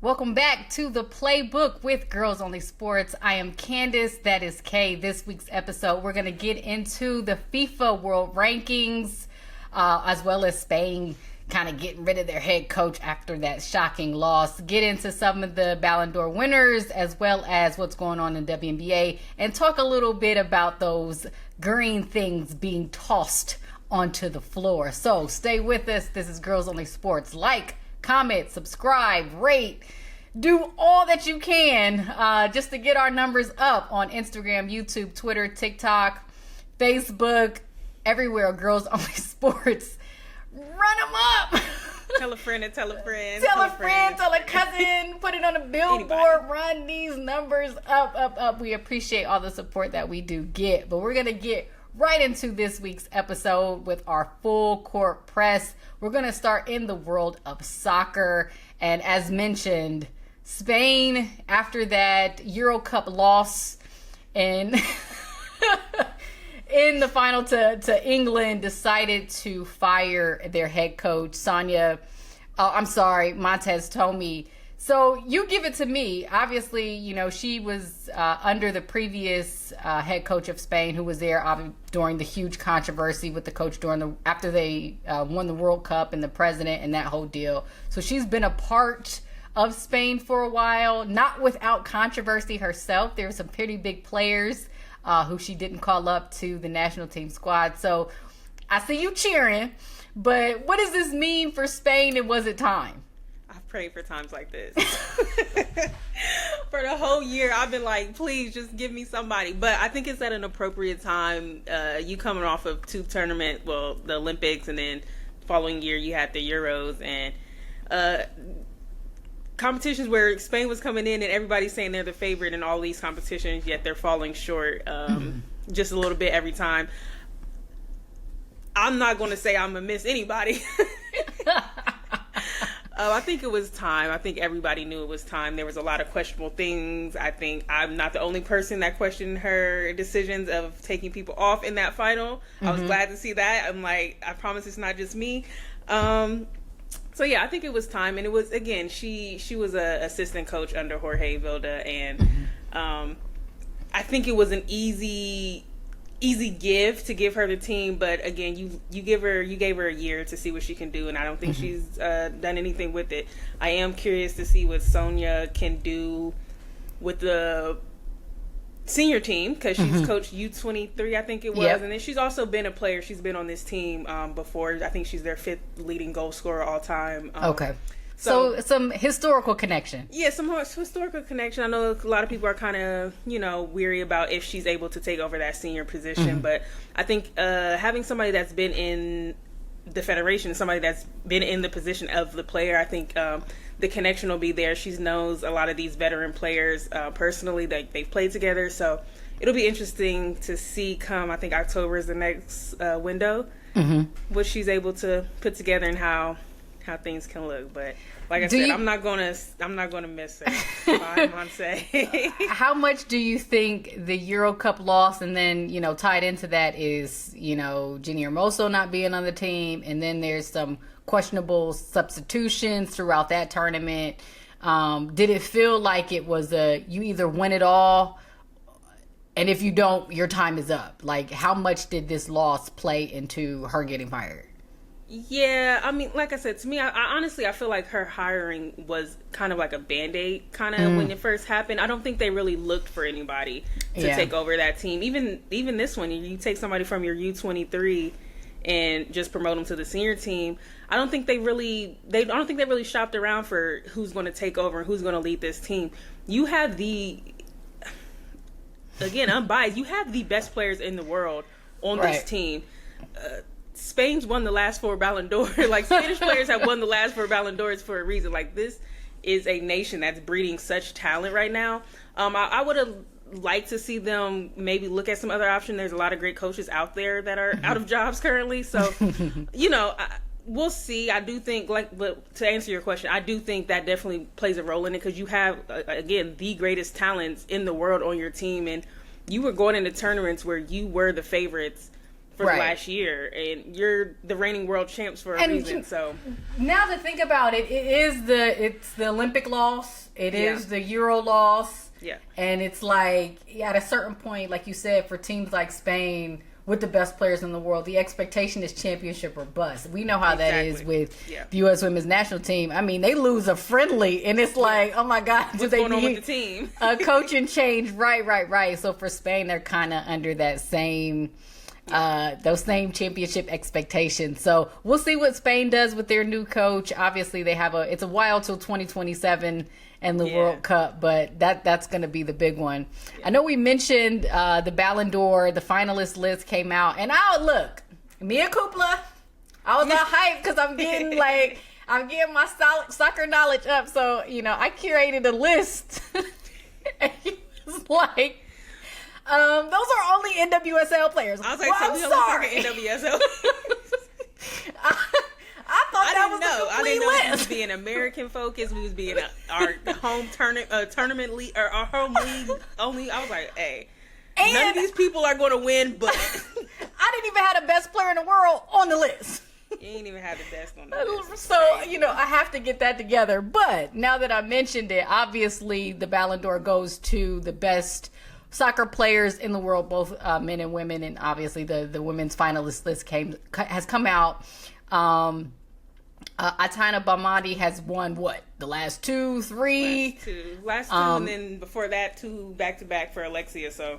Welcome back to the Playbook with Girls Only Sports. I am Candace, that is Kay. This week's episode, we're going to get into the FIFA World Rankings, as well as Spain kind of getting rid of their head coach after that shocking loss. Get into some of the Ballon d'Or winners, as well as what's going on in WNBA, and talk a little bit about those green things being tossed onto the floor. So stay with us. This is Girls Only Sports. Like, comment, subscribe, rate, do all that you can just to get our numbers up on Instagram, YouTube, Twitter, TikTok, Facebook, everywhere. Girls Only Sports. Run them up. Tell a friend and tell a friend. Tell a friend, tell a cousin, put it on a billboard, anybody. Run these numbers up. We appreciate all the support that we do get, but we're going to get right into this week's episode with our full court press. We're going to start in the world of soccer. And as mentioned, Spain, after that Euro Cup loss and in the final to England, decided to fire their head coach, Montez Tomé. So you give it to me. Obviously, you know, she was under the previous head coach of Spain, who was there during the huge controversy with the coach after they won the World Cup and the president and that whole deal. So she's been a part of Spain for a while, not without controversy herself. There were some pretty big players who she didn't call up to the national team squad. So I see you cheering, but what does this mean for Spain, and was it time? Pray for times like this. For the whole year, I've been like, please just give me somebody. But I think it's at an appropriate time. You coming off of two tournaments, well, the Olympics, and then the following year you had the Euros, and competitions where Spain was coming in and everybody's saying they're the favorite in all these competitions, yet they're falling short just a little bit every time. I'm not going to say I'm going to miss anybody. I think it was time. I think everybody knew it was time. There was a lot of questionable things. I think I'm not the only person that questioned her decisions of taking people off in that final. I was glad to see that. I'm like, I promise it's not just me. So yeah, I think it was time. And it was, again, she was a assistant coach under Jorge Vilda, and I think it was an easy give to give her the team, but again, you gave her a year to see what she can do, and I don't think she's done anything with it. I am curious to see what Sonia can do with the senior team, because she's coached U23, I think it was, and then she's also been a player. She's been on this team before. I think she's their 5th leading goal scorer all time. Okay. So some historical connection. Yeah, some historical connection. I know a lot of people are kind of, weary about if she's able to take over that senior position. But I think having somebody that's been in the federation, somebody that's been in the position of the player, I think the connection will be there. She knows a lot of these veteran players personally. They've played together. So it'll be interesting to see come, I think October is the next window, what she's able to put together and how things can look. But like I said, I'm not gonna miss her. Bye, Monse. How much do you think the Euro Cup loss, and then tied into that is Jenny Hermoso not being on the team, and then there's some questionable substitutions throughout that tournament. Did it feel like it was you either win it all, and if you don't, your time is up? Like, how much did this loss play into her getting fired? Yeah, I mean, like I said, to me, I honestly feel like her hiring was kind of like a Band-Aid kind of when it first happened. I don't think they really looked for anybody to take over that team. Even this one, you take somebody from your U23 and just promote them to the senior team. I don't think they really shopped around for who's going to take over and who's going to lead this team. You have again, I'm biased, you have the best players in the world on this team. Spain's won the last 4 Ballon d'Or. Like, Spanish players have won the last 4 Ballon d'Ors for a reason. Like, this is a nation that's breeding such talent right now. I would have liked to see them maybe look at some other option. There's a lot of great coaches out there that are out of jobs currently. So, we'll see. I do think, but to answer your question, I do think that definitely plays a role in it, because you have, again, the greatest talents in the world on your team, and you were going into tournaments where you were the favorites for the last year, and you're the reigning world champs for a reason. So now to think about it, it's the Olympic loss, it is the Euro loss, and it's like at a certain point, like you said, for teams like Spain with the best players in the world, the expectation is championship or bust. We know how that is with the U.S. women's national team. I mean, they lose a friendly, and it's like, oh my God, what's going on with the team? A coaching change, right. So for Spain, they're kind of under that same, those same championship expectations. So we'll see what Spain does with their new coach. Obviously, they have it's a while till 2027 and the World Cup, but that's going to be the big one. I know we mentioned the Ballon d'Or, the finalist list came out, and look, mea culpa, I was all hyped because I'm getting my soccer knowledge up. So, I curated a list. And it was like, those are only NWSL players. I was like, so we only talking NWSL. I thought that was a complete list. We was being American focused. We was being our home tournament league or our home league only. I was like, hey, none of these people are going to win, but I didn't even have the best player in the world on the list. You ain't even have the best on the list. So, I have to get that together. But now that I mentioned it, obviously the Ballon d'Or goes to the best soccer players in the world, both men and women, and obviously the women's finalist list has come out. Aitana Bonmatí has won the last two, three? Last two, and then before that, 2 back-to-back for Alexia, so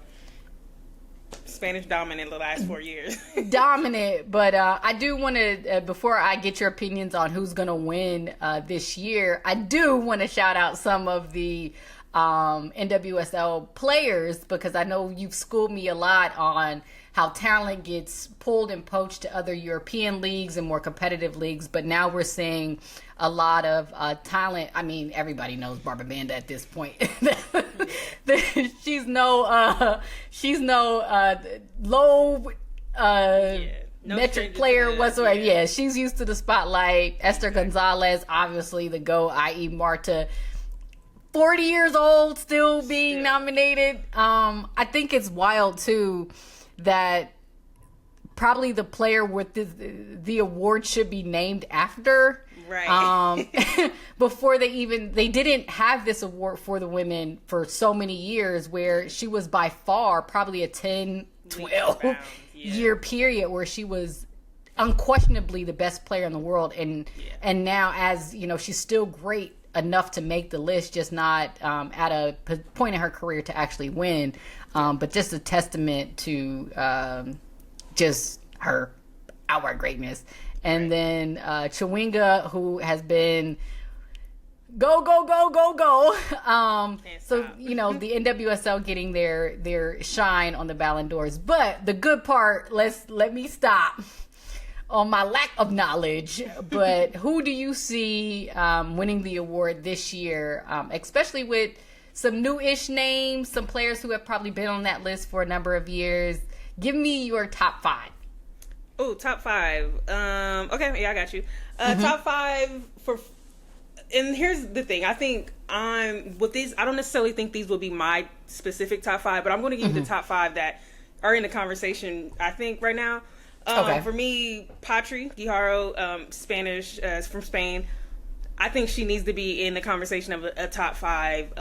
Spanish dominant the last 4 years. Dominant, but I do want to, before I get your opinions on who's going to win this year, I do want to shout out some of the NWSL players, because I know you've schooled me a lot on how talent gets pulled and poached to other European leagues and more competitive leagues, but now we're seeing a lot of talent. I mean, everybody knows Barbara Banda at this point. She's no low metric player whatsoever. Yeah, she's used to the spotlight. Esther Gonzalez, obviously the GOAT, i.e. Marta. 40 years old, still being nominated. I think it's wild too that probably the player with the award should be named after. Right. Before they didn't have this award for the women for so many years, where she was by far probably a 10, 12 year period where she was unquestionably the best player in the world. And now, as she's still great enough to make the list, just not at a point in her career to actually win, but just a testament to just her outright greatness. And then Chawinga, who has been go. So the NWSL getting their shine on the Ballon d'Ors. But the good part, let me stop on my lack of knowledge, but who do you see winning the award this year, especially with some new-ish names, some players who have probably been on that list for a number of years? Give me your top 5. Oh, top 5. Okay, I got you. Top 5 for... And here's the thing. I think with these, I don't necessarily think these will be my specific top 5, but I'm going to give you the top 5 that are in the conversation, I think, right now. For me, Patri Guijarro, Spanish, from Spain. I think she needs to be in the conversation of a top 5.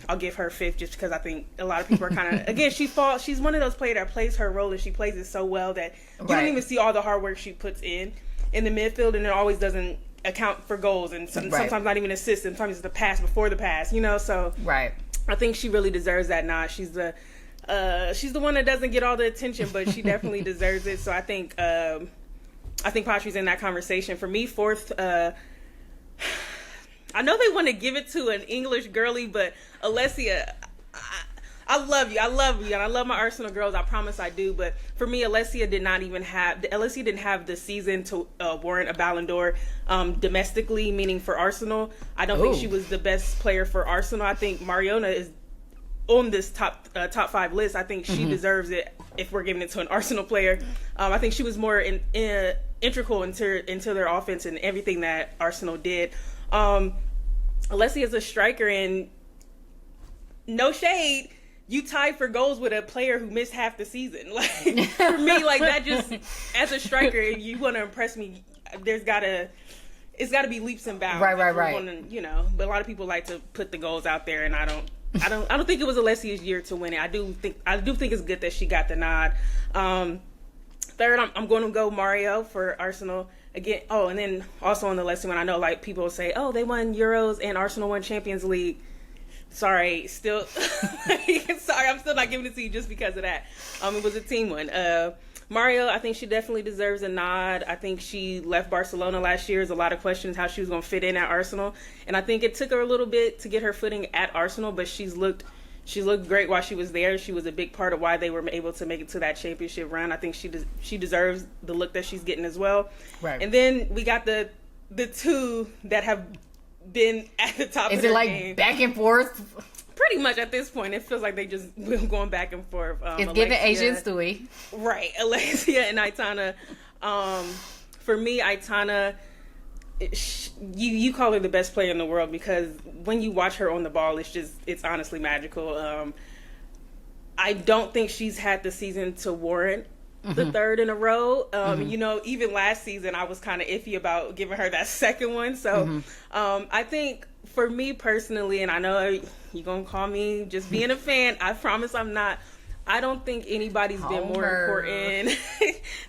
I'll give her 5th just because I think a lot of people are kind of, again, she's one of those players that plays her role, and she plays it so well that you don't even see all the hard work she puts in the midfield, and it always doesn't account for goals, and sometimes not even assists, sometimes it's the pass before the pass, so I think she really deserves that nod. She's the one that doesn't get all the attention, but she definitely deserves it. So I think Patri's in that conversation. For me, 4th, I know they want to give it to an English girly, but Alessia, I love you, and I love my Arsenal girls. I promise I do. But for me, Alessia didn't have the season to warrant a Ballon d'Or domestically, meaning for Arsenal. I don't think she was the best player for Arsenal. I think Mariona is on this top 5 list. I think she deserves it if we're giving it to an Arsenal player. I think she was more integral into their offense and everything that Arsenal did. Alessia is a striker, and no shade, you tied for goals with a player who missed half the season. Like, for me, like, that just, as a striker, if you want to impress me, it's got to be leaps and bounds. Right. Wanna, you know, but a lot of people like to put the goals out there, and I don't think it was Alexia's year to win it. I do think it's good that she got the nod. Third, I'm going to go Mario for Arsenal again. Oh, and then also on the lesson one, I know like people say, oh, they won Euros and Arsenal won Champions League. Sorry, sorry, I'm still not giving it to you just because of that. It was a team one. Mario, I think she definitely deserves a nod. I think she left Barcelona last year. There's a lot of questions how she was going to fit in at Arsenal. And I think it took her a little bit to get her footing at Arsenal, but she looked great while she was there. She was a big part of why they were able to make it to that championship run. I think she deserves the look that she's getting as well. Right. And then we got the two that have been at the top of their game. Is it like back and forth? Pretty much at this point, it feels like they just going back and forth. It's giving Asian Stewie. Right. Alexia and Aitana. For me, Aitana, you call her the best player in the world because when you watch her on the ball, it's honestly magical. I don't think she's had the season to warrant the third in a row. You know, even last season, I was kind of iffy about giving her that second one. So I think for me personally, and I know you're going to call me just being a fan, I promise I'm not. I don't think anybody's been more important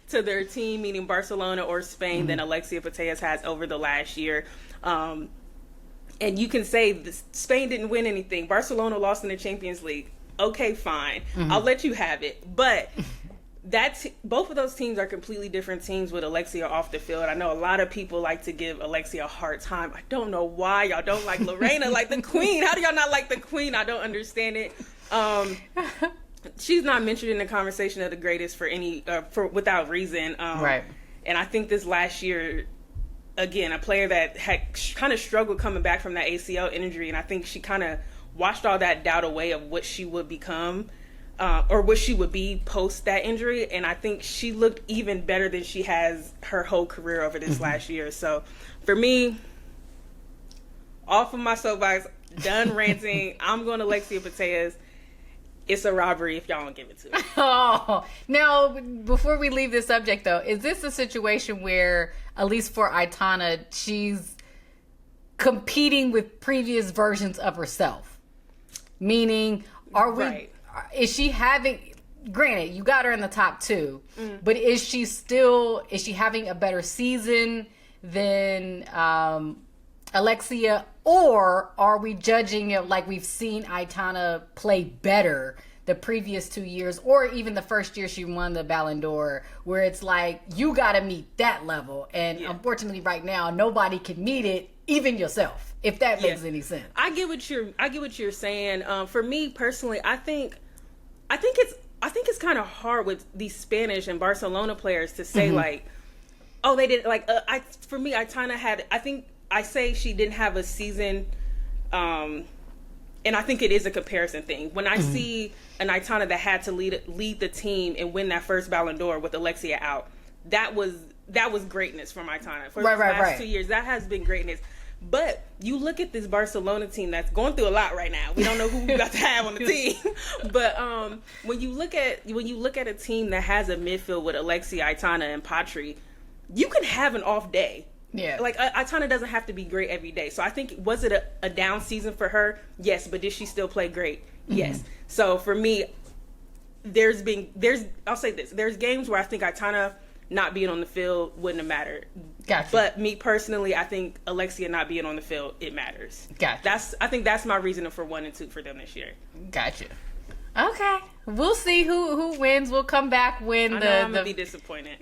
to their team, meaning Barcelona or Spain, than Alexia Putellas has over the last year. And you can say Spain didn't win anything. Barcelona lost in the Champions League. Okay, fine. I'll let you have it. But both of those teams are completely different teams with Alexia off the field. I know a lot of people like to give Alexia a hard time. I don't know why y'all don't like Lorena like the queen. How do y'all not like the queen? I don't understand it. She's not mentioned in the conversation of the greatest for without reason. Right. And I think this last year, again, a player that had kind of struggled coming back from that ACL injury, and I think she kind of washed all that doubt away of what she would become. Or what she would be post that injury, and I think she looked even better than she has her whole career over this last year. So, for me, off of my soapbox, done ranting. I'm going to Alexia Putellas. It's a robbery if y'all don't give it to me. Oh, now before we leave this subject, though, is this a situation where, at least for Aitana, she's competing with previous versions of herself? Meaning, is she having, granted, you got her in the top two, but is she having a better season than Alexia, or are we judging it like we've seen Aitana play better the previous 2 years, or even the first year she won the Ballon d'Or, where it's like, you got to meet that level, and unfortunately right now, nobody can meet it, even yourself, if that makes any sense. I get what you're saying. For me personally, I think it's kind of hard with these Spanish and Barcelona players to say like, oh, they did like. For me, Aitana had. I think I say she didn't have a season, and I think it is a comparison thing. When I see an Aitana that had to lead the team and win that first Ballon d'Or with Alexia out, that was greatness from Aitana for the last 2 years. That has been greatness. But you look at this Barcelona team that's going through a lot right now. We don't know who we got to have on the team. But when you look at a team that has a midfield with Alexia, Aitana, and Patri, you can have an off day. Yeah. Like Aitana doesn't have to be great every day. So I think, was it a down season for her? Yes. But did she still play great? Yes. So for me, I'll say this. There's games where I think Aitana not being on the field wouldn't have mattered. Gotcha. But me personally, I think Alexia not being on the field, it matters. Gotcha. I think that's my reasoning for 1 and 2 for them this year. Gotcha. Okay. We'll see who wins. We'll come back when I'm gonna be disappointed.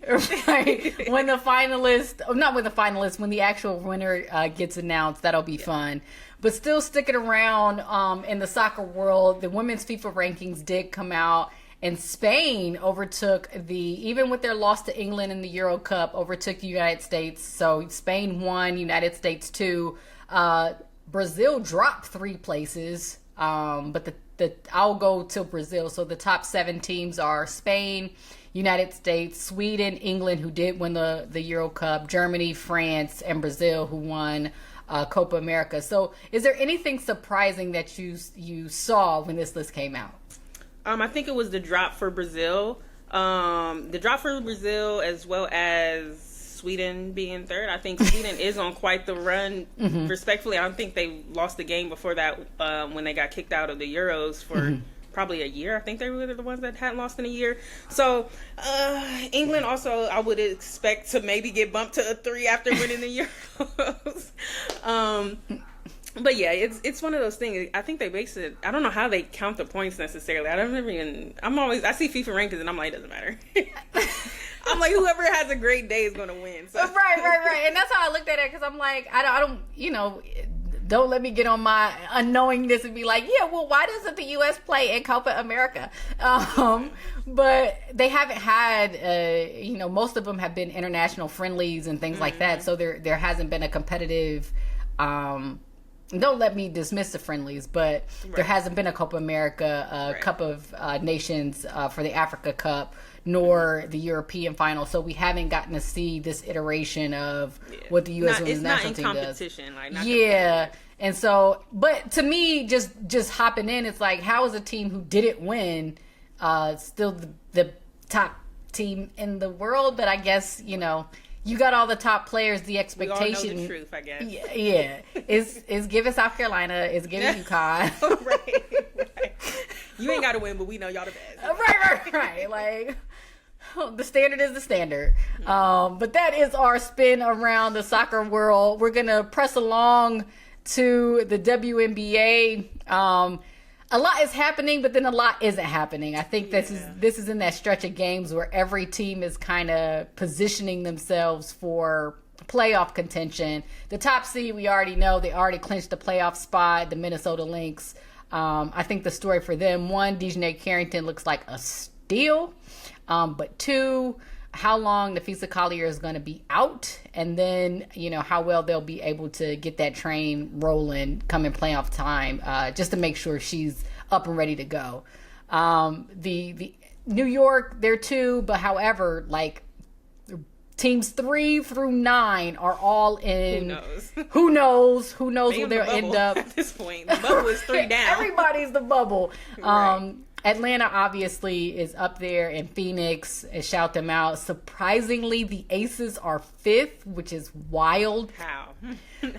Right. When the finalist, when the actual winner gets announced, that'll be fun. But still sticking around in the soccer world, the women's FIFA rankings did come out. And Spain overtook even with their loss to England in the Euro Cup, overtook the United States. So Spain won, United States 2. Brazil dropped 3 places, but I'll go to Brazil. So the top 7 teams are Spain, United States, Sweden, England, who did win the Euro Cup, Germany, France, and Brazil, who won Copa America. So is there anything surprising that you saw when this list came out? I think it was the drop for Brazil. As well as Sweden being third. I think Sweden is on quite the run. Respectfully, I don't think they lost the game before that when they got kicked out of the Euros for probably a year. I think they were the ones that hadn't lost in a year. So England also, I would expect to maybe get bumped to a 3 after winning the Euros. But yeah, it's one of those things. I think they base it. I don't know how they count the points necessarily. I see FIFA rankings and I'm like, it doesn't matter. I'm like, whoever has a great day is going to win. So. Right. And that's how I looked at it, because I'm like, I don't, don't let me get on my unknowingness and be like, yeah, well, why doesn't the U.S. play in Copa America? But they haven't had, most of them have been international friendlies and things like that. So there hasn't been a competitive, don't let me dismiss the friendlies, but there hasn't been a Copa America, Cup of Nations for the Africa Cup, nor the European final. So we haven't gotten to see this iteration of what the U.S. women's national team does. And so, but to me, just hopping in, it's like, how is a team who didn't win still the top team in the world? But I guess, you got all the top players. The expectation, we all know the truth, I guess. Yeah, is giving South Carolina, is giving UConn. right. You ain't got to win, but we know y'all the best. Right. Like, the standard is the standard. But that is our spin around the soccer world. We're gonna press along to the WNBA. A lot is happening, but then a lot isn't happening. I think this is in that stretch of games where every team is kind of positioning themselves for playoff contention. The top seed, we already know, they already clinched the playoff spot, the Minnesota Lynx. I think the story for them, 1, Dejanay Carrington looks like a steal. But 2, how long Nafisa Collier is going to be out, and then, how well they'll be able to get that train rolling coming playoff time, just to make sure she's up and ready to go. The New York, they're 2, but however, like, teams 3 through 9 are all in. Who knows where they'll end up at this point? The bubble is 3 down. Everybody's the bubble. Right. Atlanta obviously is up there, and Phoenix, shout them out. Surprisingly, the Aces are 5th, which is wild.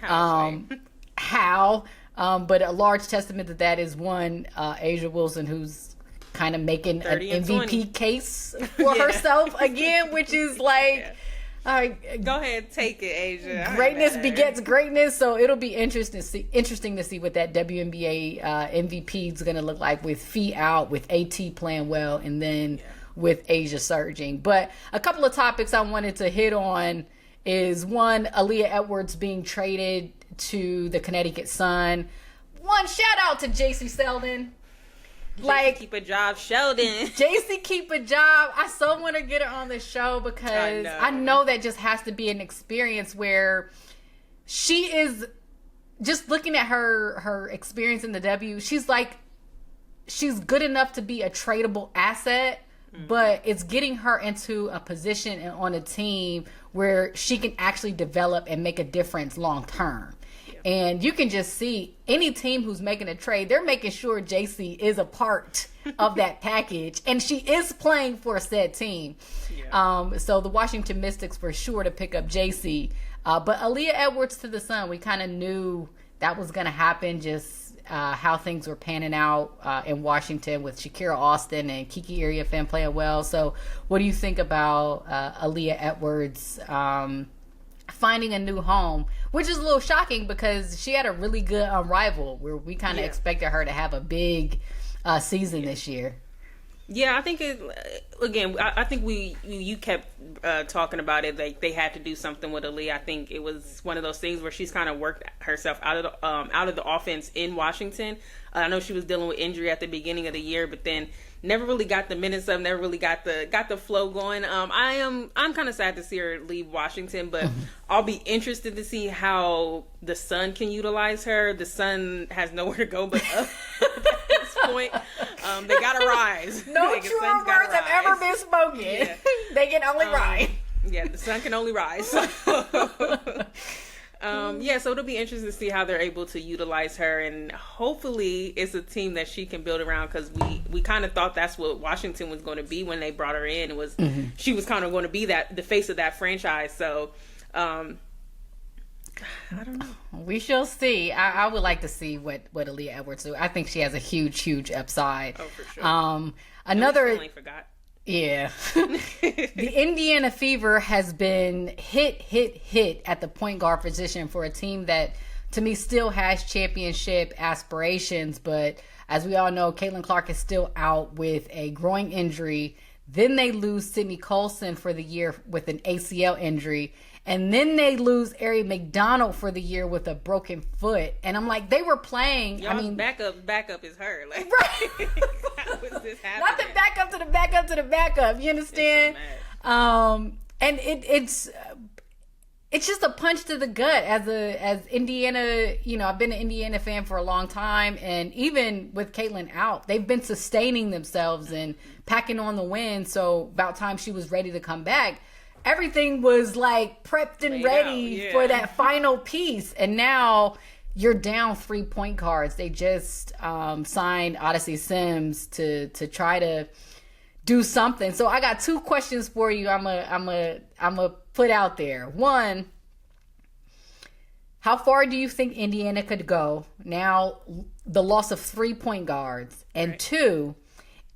How? But a large testament to that is one, Asia Wilson, who's kind of making an MVP case for herself again, which is like... Go ahead, take it, Asia. Greatness begets greatness, so it'll be interesting to see what that WNBA MVP is going to look like, with Fee out, with AT playing well, and then with Asia surging. But a couple of topics I wanted to hit on is, 1, Aaliyah Edwards being traded to the Connecticut Sun. 1, shout out to JC Sheldon. Like, keep a job, Sheldon. JC keep a job. I so want to get her on the show, because I know that just has to be an experience where she is just looking at her experience in the W. She's good enough to be a tradable asset, but it's getting her into a position and on a team where she can actually develop and make a difference long term. And you can just see any team who's making a trade, they're making sure JC is a part of that package. And she is playing for a said team. So the Washington Mystics were sure to pick up JC. But Aaliyah Edwards to the Sun, we kind of knew that was going to happen, just how things were panning out in Washington with Shakira Austin and Kiki Iriafen playing well. So what do you think about Aaliyah Edwards finding a new home, which is a little shocking because she had a really good rival where we kind of expected her to have a big season this year. Yeah, I think I think you kept talking about it. Like, they had to do something with Aaliyah. I think it was one of those things where she's kind of worked herself out of the offense in Washington. I know she was dealing with injury at the beginning of the year, but then never really got the minutes up, never really got the flow going. I'm kind of sad to see her leave Washington, but I'll be interested to see how the Sun can utilize her. The Sun has nowhere to go but up at this point. They gotta rise. No truer words have ever been spoken. Yeah. They can only rise. Yeah, the Sun can only rise. Yeah, so it'll be interesting to see how they're able to utilize her, and hopefully it's a team that she can build around, because we kind of thought that's what Washington was going to be when they brought her in. It was she was kind of going to be the face of that franchise. So I don't know. We shall see. I would like to see what Aaliyah Edwards do. I think she has a huge upside. Oh, for sure. Another. I forgot. Yeah. The Indiana Fever has been hit at the point guard position for a team that, to me, still has championship aspirations. But as we all know, Caitlin Clark is still out with a groin injury. Then they lose Sydney Colson for the year with an ACL injury. And then they lose Ari McDonald for the year with a broken foot. And I'm like, they were playing. Y'all, I mean, backup is her. Like, right. How is this happening? Not the backup to the backup to the backup. You understand? And it's just a punch to the gut as Indiana. You know, I've been an Indiana fan for a long time, and even with Caitlin out, they've been sustaining themselves and packing on the win. So about time she was ready to come back. Everything was like prepped and ready for that final piece. And now you're down 3 point guards. They just signed Odyssey Sims to try to do something. So I got 2 questions for you. I'm a put out there. One, how far do you think Indiana could go now, the loss of 3 point guards? And 2,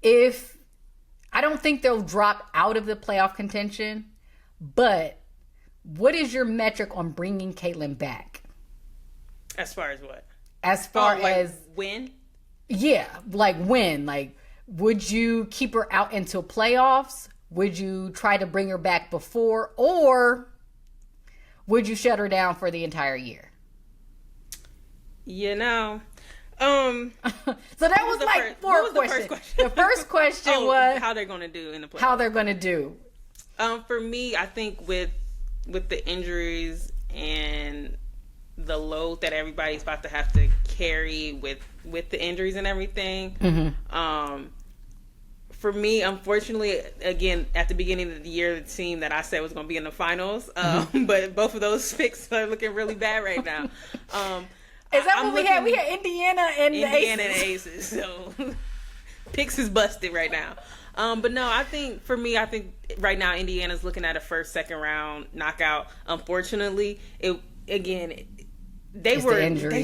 if I don't think they'll drop out of the playoff contention, but what is your metric on bringing Caitlin back? As far as what? As far as win? Yeah, like win. Like, would you keep her out until playoffs? Would you try to bring her back before? Or would you shut her down for the entire year? You know. So that was like 4 questions. The first question was how they're going to do in the playoffs. How they're going to do. For me, I think with the injuries and the load that everybody's about to have to carry with the injuries and everything, for me, unfortunately, again, at the beginning of the year, the team that I said was going to be in the finals, but both of those picks are looking really bad right now. Is that what we had? We had Indiana and the Aces. So picks is busted right now. But no, I think right now Indiana's looking at a first, second round knockout. Unfortunately, they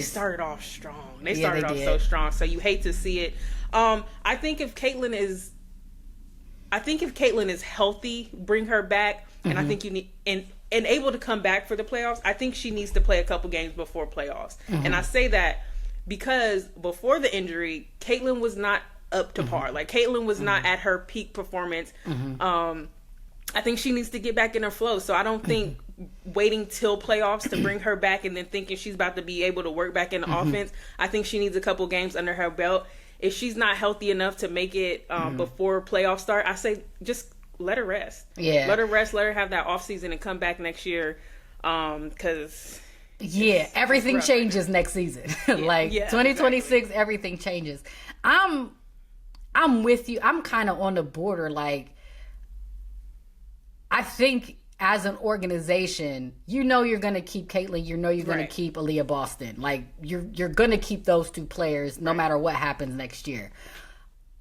started off strong. They started off so strong. So you hate to see it. I think if Caitlin is healthy, bring her back, and I think you need and able to come back for the playoffs. I think she needs to play a couple games before playoffs, and I say that because before the injury, Caitlin was not up to par. Like, Caitlin was not at her peak performance. I think she needs to get back in her flow. So I don't think waiting till playoffs to bring her back and then thinking she's about to be able to work back in the offense. I think she needs a couple games under her belt. If she's not healthy enough to make it before playoffs start, I say just let her rest. Yeah. Let her rest. Let her have that off season and come back next year. Because everything changes next season. 2026, exactly. Everything changes. I'm with you. I'm kind of on the border. Like, I think as an organization, you're going to keep Caitlin. You're going to keep Aaliyah Boston. Like, you're going to keep those 2 players no matter what happens next year.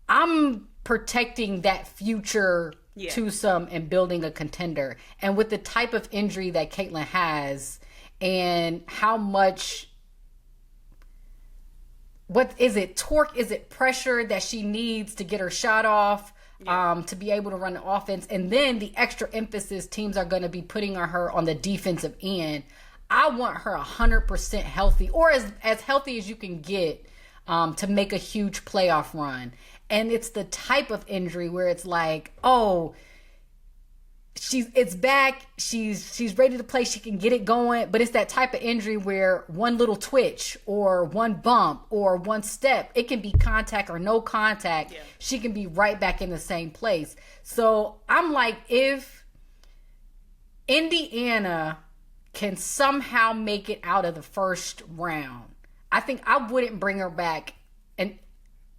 I'm protecting that future twosome and building a contender. And with the type of injury that Caitlin has and how much... What is it? Torque? Is it pressure that she needs to get her shot off, to be able to run the offense? And then the extra emphasis teams are going to be putting on her on the defensive end. I want her 100% healthy, or as healthy as you can get, to make a huge playoff run. And it's the type of injury where it's like, oh, it's back. She's ready to play. She can get it going. But it's that type of injury where one little twitch or one bump or one step, it can be contact or no contact. Yeah. She can be right back in the same place. So I'm like, if Indiana can somehow make it out of the first round, I think I wouldn't bring her back. And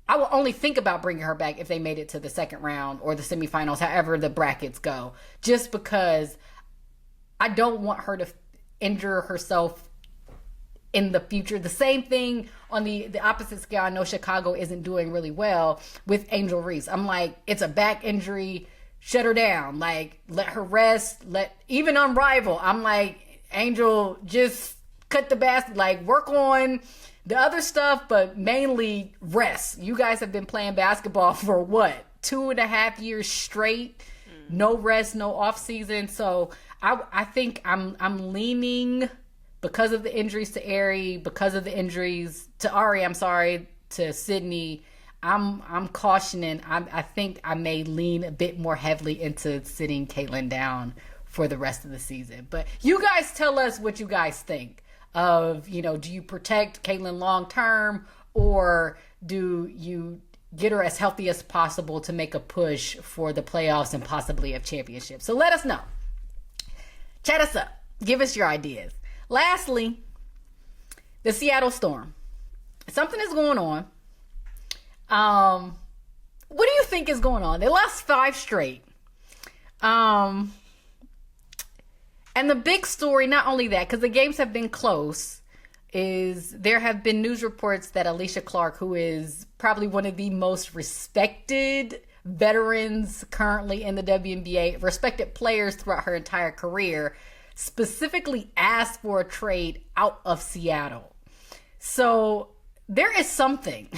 I will only think about bringing her back if they made it to the second round or the semifinals, however the brackets go, just because I don't want her to injure herself in the future. The same thing on the opposite scale. I know Chicago isn't doing really well with Angel Reese. I'm like, it's a back injury. Shut her down. Like, let her rest. Even on Rival, I'm like, Angel, just cut the basket. Like, work on the other stuff, but mainly rest. You guys have been playing basketball for what? 2.5 years straight. No rest, no off season. So I think I'm leaning, because of the injuries to Ari, because of the injuries to Ari, to Sydney. I'm cautioning. I think I may lean a bit more heavily into sitting Caitlin down for the rest of the season. But you guys tell us what you guys think of, do you protect Caitlin long term, or do you get her as healthy as possible to make a push for the playoffs and possibly a championship? So let us know. Chat us up. Give us your ideas. Lastly, the Seattle Storm. Something is going on. What do you think is going on? They lost 5 straight. And the big story, not only that, because the games have been close, is there have been news reports that Alicia Clark, who is probably one of the most respected veterans currently in the WNBA, respected players throughout her entire career, specifically asked for a trade out of Seattle. So there is something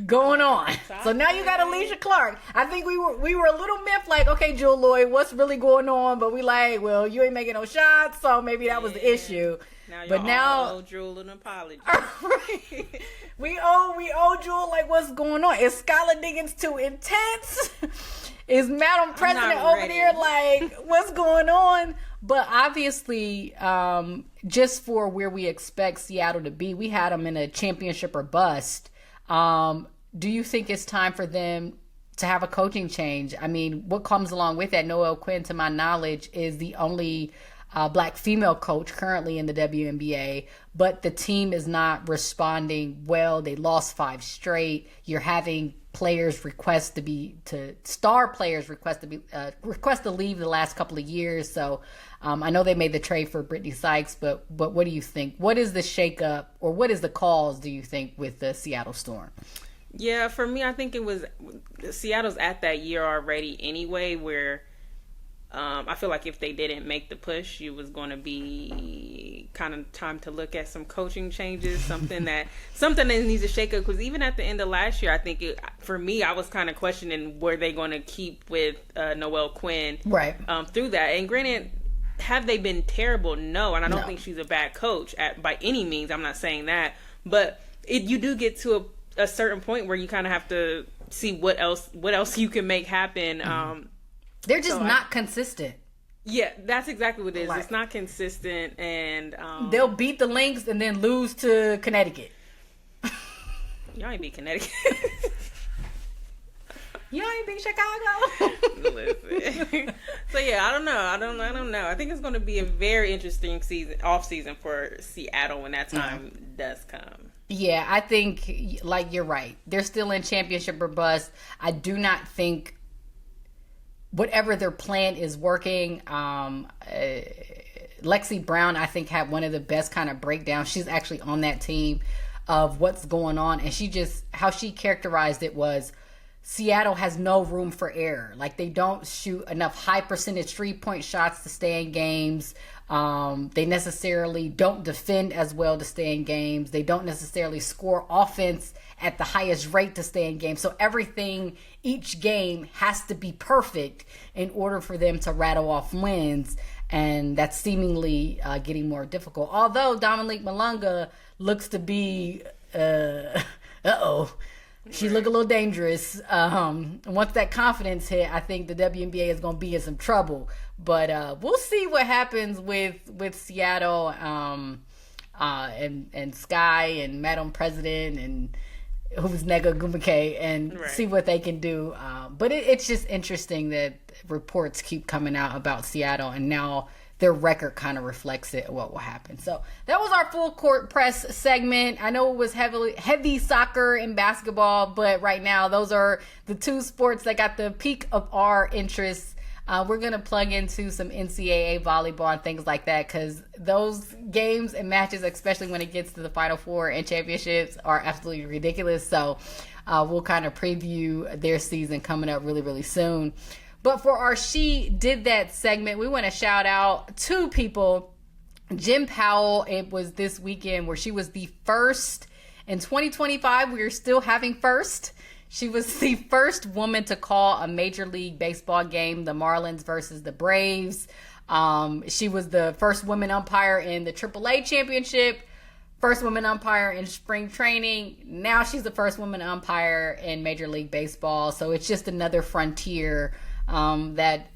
going on. So now you got Alicia Clark. I think we were a little miffed, like, okay, Jewel Lloyd, what's really going on? But we like, well, you ain't making no shots, so maybe that was the issue. Now owe Jewel an apology. Right. We owe Jewel, like, what's going on? Is Skylar Diggins too intense? Is Madam President over there like, what's going on? But obviously, just for where we expect Seattle to be, we had them in a championship or bust. Do you think it's time for them to have a coaching change? I mean, what comes along with that? Noelle Quinn, to my knowledge, is the only Black female coach currently in the WNBA, but the team is not responding well. They lost 5 straight. You're having players request to leave the last couple of years. So I know they made the trade for Brittany Sykes, but what do you think? What is the shakeup, or what is the cause, do you think, with the Seattle Storm? Yeah, for me, I think it was Seattle's at that year already anyway, where I feel like if they didn't make the push, it was going to be kind of time to look at some coaching changes, something that needs to shake up. Because even at the end of last year, I think for me, I was kind of questioning, were they going to keep with Noelle Quinn right through that? And granted, have they been terrible? No, and I don't think she's a bad coach by any means. I'm not saying that, but you do get to a certain point where you kind of have to see what else you can make happen. They're just not consistent. Yeah, that's exactly what it is. Right. It's not consistent, and they'll beat the Lynx and then lose to Connecticut. Y'all ain't beat Connecticut. You ain't beat Chicago. Listen. So yeah, I don't know. I think it's going to be a very interesting off season for Seattle when that time does come. Yeah, I think, like, you're right. They're still in championship or bust. I do not think whatever their plan is working. Lexi Brown, I think, had one of the best kind of breakdowns. She's actually on that team of what's going on. And how she characterized it was, Seattle has no room for error. Like, they don't shoot enough high percentage 3-point shots to stay in games. They necessarily don't defend as well to stay in games. They don't necessarily score offense at the highest rate to stay in games. So everything, each game has to be perfect in order for them to rattle off wins. And that's seemingly getting more difficult. Although Dominique Malunga looks to be, she look a little dangerous. Once that confidence hit, I think the WNBA is going to be in some trouble. But we'll see what happens with Seattle and Sky and Madam President and who's Nega Gumake, and see what they can do. But it's just interesting that reports keep coming out about Seattle, and now their record kind of reflects it, what will happen. So that was our full court press segment. I know it was heavy soccer and basketball, but right now those are the two sports that got the peak of our interest. We're going to plug into some NCAA volleyball and things like that, because those games and matches, especially when it gets to the Final Four and championships, are absolutely ridiculous. So we'll kind of preview their season coming up really, really soon. But for our She Did That segment, we want to shout out two people. Jim Powell, it was this weekend where she was the first. In 2025, we are still having first. She was the first woman to call a Major League Baseball game, the Marlins versus the Braves. She was the first woman umpire in the AAA championship, first woman umpire in spring training. Now she's the first woman umpire in Major League Baseball. So it's just another frontier that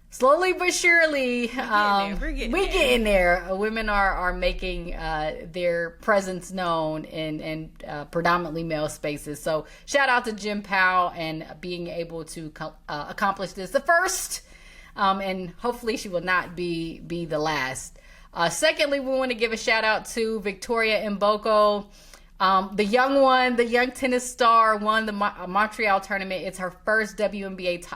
slowly but surely we getting there. Women are making their presence known in predominantly male spaces. So shout out to Jim Powell and being able to accomplish this, the first, and hopefully she will not be the last. Secondly, we want to give a shout out to Victoria Mboko. The young tennis star won the Montreal tournament. It's her first WTA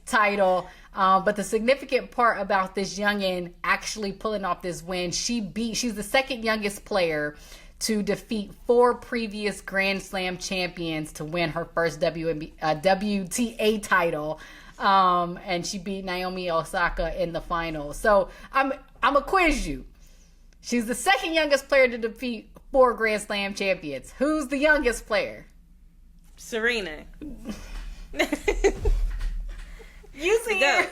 title. But the significant part about this youngin actually pulling off this win, she's the second youngest player to defeat 4 previous Grand Slam champions to win her first WTA title. And she beat Naomi Osaka in the final. So I'm gonna quiz you. She's the second youngest player to defeat 4 Grand Slam champions. Who's the youngest player? Serena. You see her.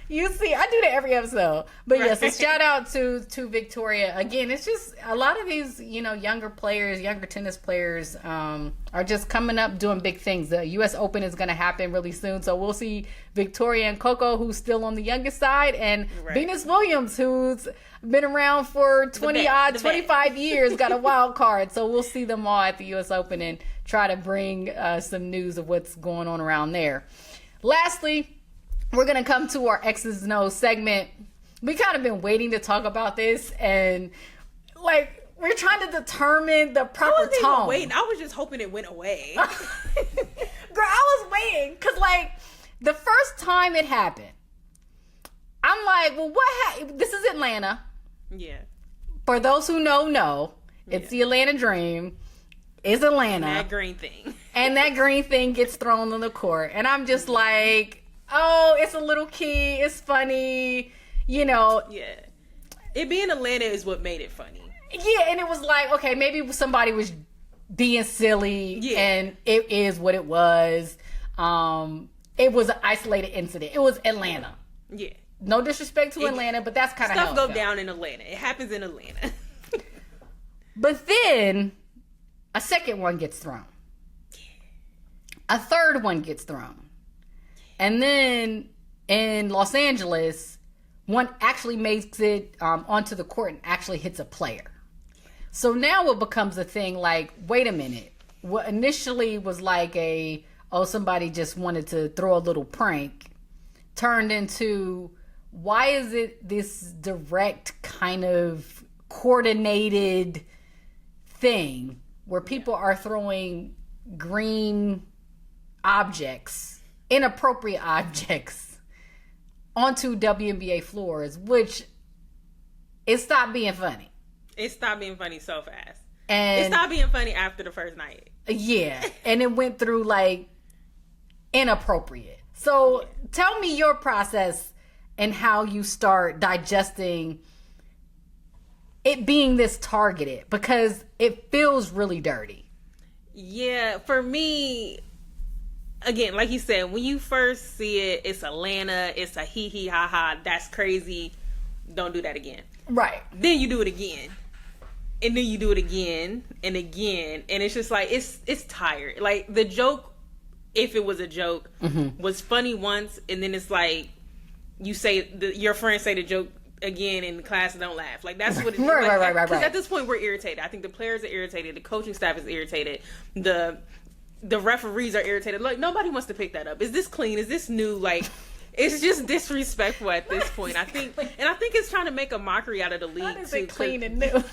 You see, I do that every episode. But yes, a shout out to Victoria. Again, it's just a lot of these, younger tennis players are just coming up doing big things. The U.S. Open is going to happen really soon. So we'll see Victoria and Coco, who's still on the youngest side, and Venus Williams, who's been around for 25 years, got a wild card. So we'll see them all at the U.S. Open and try to bring some news of what's going on around there. Lastly, we're going to come to our X's and O's segment. We kind of been waiting to talk about this, and we're trying to determine the proper tone. I wasn't waiting. I was just hoping it went away. Girl, I was waiting because the first time it happened, I'm like, well, what happened? This is Atlanta. Yeah. For those who know, it's the Atlanta Dream. It's Atlanta. That green thing. And that green thing gets thrown on the court. And I'm just like, oh, it's a little key. It's funny. Yeah. It being Atlanta is what made it funny. Yeah, and it was like, okay, maybe somebody was being silly. Yeah. And it is what it was. It was an isolated incident. It was Atlanta. Yeah. No disrespect to Atlanta, but that's kind of how stuff go down in Atlanta. It happens in Atlanta. But then a second one gets thrown. A third one gets thrown. And then in Los Angeles, one actually makes it onto the court and actually hits a player. So now it becomes a thing like, wait a minute. What initially was like somebody just wanted to throw a little prank, turned into, why is it this direct kind of coordinated thing where people are throwing green objects, inappropriate objects, onto WNBA floors, which it stopped being funny. It stopped being funny so fast. And it stopped being funny after the first night. Yeah. And it went through inappropriate. So tell me your process and how you start digesting it being this targeted, because it feels really dirty. Yeah, for me, again, like you said, when you first see it, it's Atlanta, it's a hee hee ha ha, that's crazy, don't do that again. Right. Then you do it again. And then you do it again and again. And it's just it's tired. The joke, if it was a joke, was funny once, and then it's you say, your friends say the joke again in class and don't laugh. That's what it is. Right. Because at this point, we're irritated. I think the players are irritated. The coaching staff is irritated. The referees are irritated. Nobody wants to pick that up. Is this clean? Is this new? It's just disrespectful at this point. I think it's trying to make a mockery out of the league. How is it clean and new?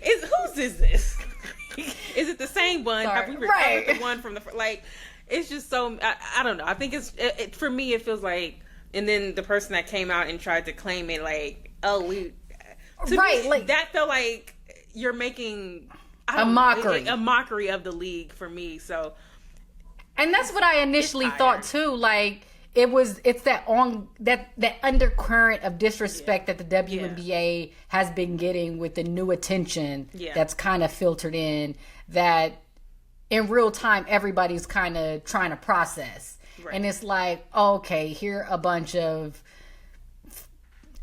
Whose is this? Is it the same one? Sorry. Have we recovered the one from the it's just so, I don't know. I think for me, it feels like, and then the person that came out and tried to claim it, like, oh, right, me, like that felt like you're making a mockery of the league for me. So, and that's what I initially thought too. Like it's that undercurrent of disrespect that the WNBA has been getting with the new attention that's kind of filtered in, that in real time everybody's kind of trying to process. Right. And it's like, okay, here are a bunch of,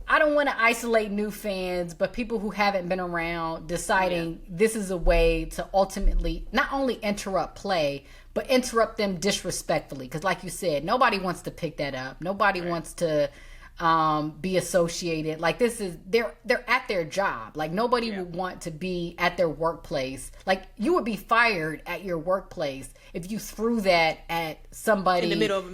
I don't want to isolate new fans, but people who haven't been around deciding this is a way to ultimately not only interrupt play, but interrupt them disrespectfully. Because like you said, nobody wants to pick that up. Nobody wants to be associated. Like this is, they're at their job. Like nobody would want to be at their workplace. Like you would be fired at your workplace if you threw that at somebody in the middle of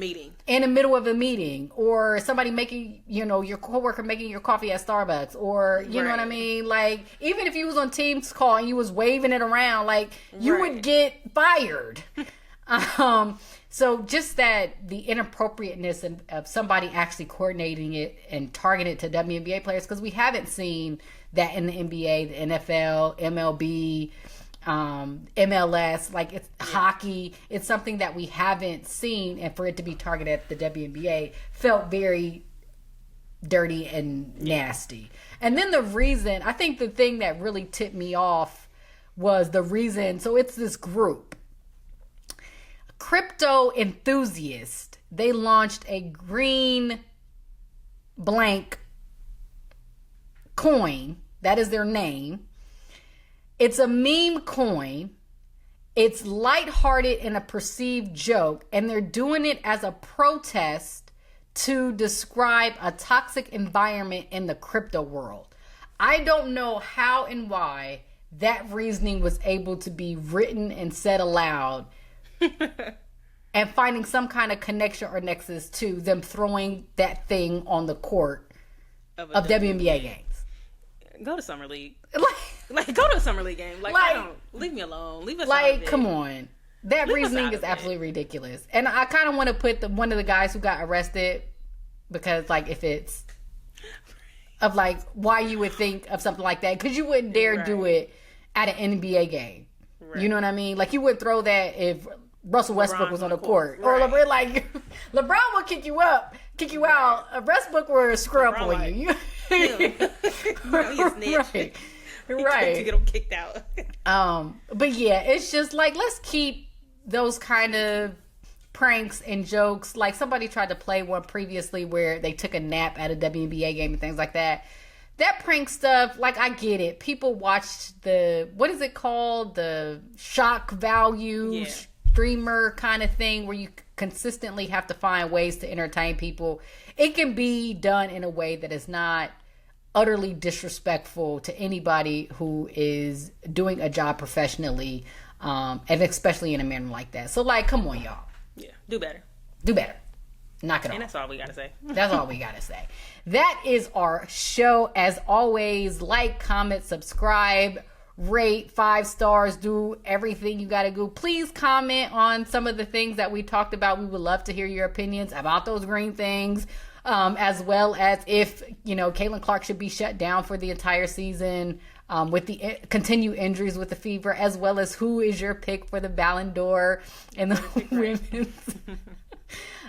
a meeting. Or somebody making, your coworker making your coffee at Starbucks, or you know what I mean? Like even if you was on Teams call and you was waving it around, like you would get fired. So just that the inappropriateness of somebody actually coordinating it and targeting it to WNBA players, because we haven't seen that in the NBA, the NFL, MLB, MLS, like it's hockey. It's something that we haven't seen, and for it to be targeted at the WNBA felt very dirty and nasty. And then I think the thing that really tipped me off was the reason. So it's this group, crypto enthusiast. They launched a green blank coin. That is their name. It's a meme coin. It's lighthearted and a perceived joke, and they're doing it as a protest to describe a toxic environment in the crypto world. I don't know how and why that reasoning was able to be written and said aloud and finding some kind of connection or nexus to them throwing that thing on the court of WNBA games. Go to Summer League. Like go to a Summer League game. Like I don't, leave me alone. Leave us alone. Like, come on. That reasoning is absolutely ridiculous. And I kind of want to put one of the guys who got arrested, because like if it's of like why you would think of something like that, because you wouldn't dare do it at an NBA game. Right. You know what I mean? Like you would throw that if Russell Westbrook was on the court. Right. Or like LeBron would kick you out. Westbrook would screw up on you. Right. To get him kicked out. But yeah, it's just like, let's keep those kind of pranks and jokes. Like somebody tried to play one previously where they took a nap at a WNBA game and things like that. That prank stuff, like I get it. People watched what is it called? The shock value streamer kind of thing where you consistently have to find ways to entertain people. It can be done in a way that is not utterly disrespectful to anybody who is doing a job professionally, and especially in a manner like that. So like, come on, y'all. Yeah, do better. Knock it off. And that's all we gotta say. That's all we gotta say. That is our show. As always, like, comment, subscribe, rate 5 stars, do everything you gotta do. Please comment on some of the things that we talked about. We would love to hear your opinions about those green things, as well as if Caitlin Clark should be shut down for the entire season, with the continued injuries with the fever, as well as who is your pick for the Ballon d'Or and the women's.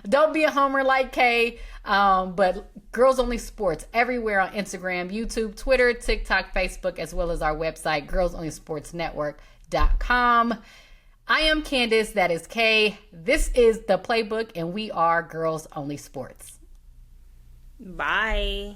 Don't be a homer like Kay, but Girls Only Sports everywhere on Instagram, YouTube, Twitter, TikTok, Facebook, as well as our website, girlsonlysportsnetwork.com. I am Candace, that is Kay. This is The Playbook, and we are Girls Only Sports. Bye.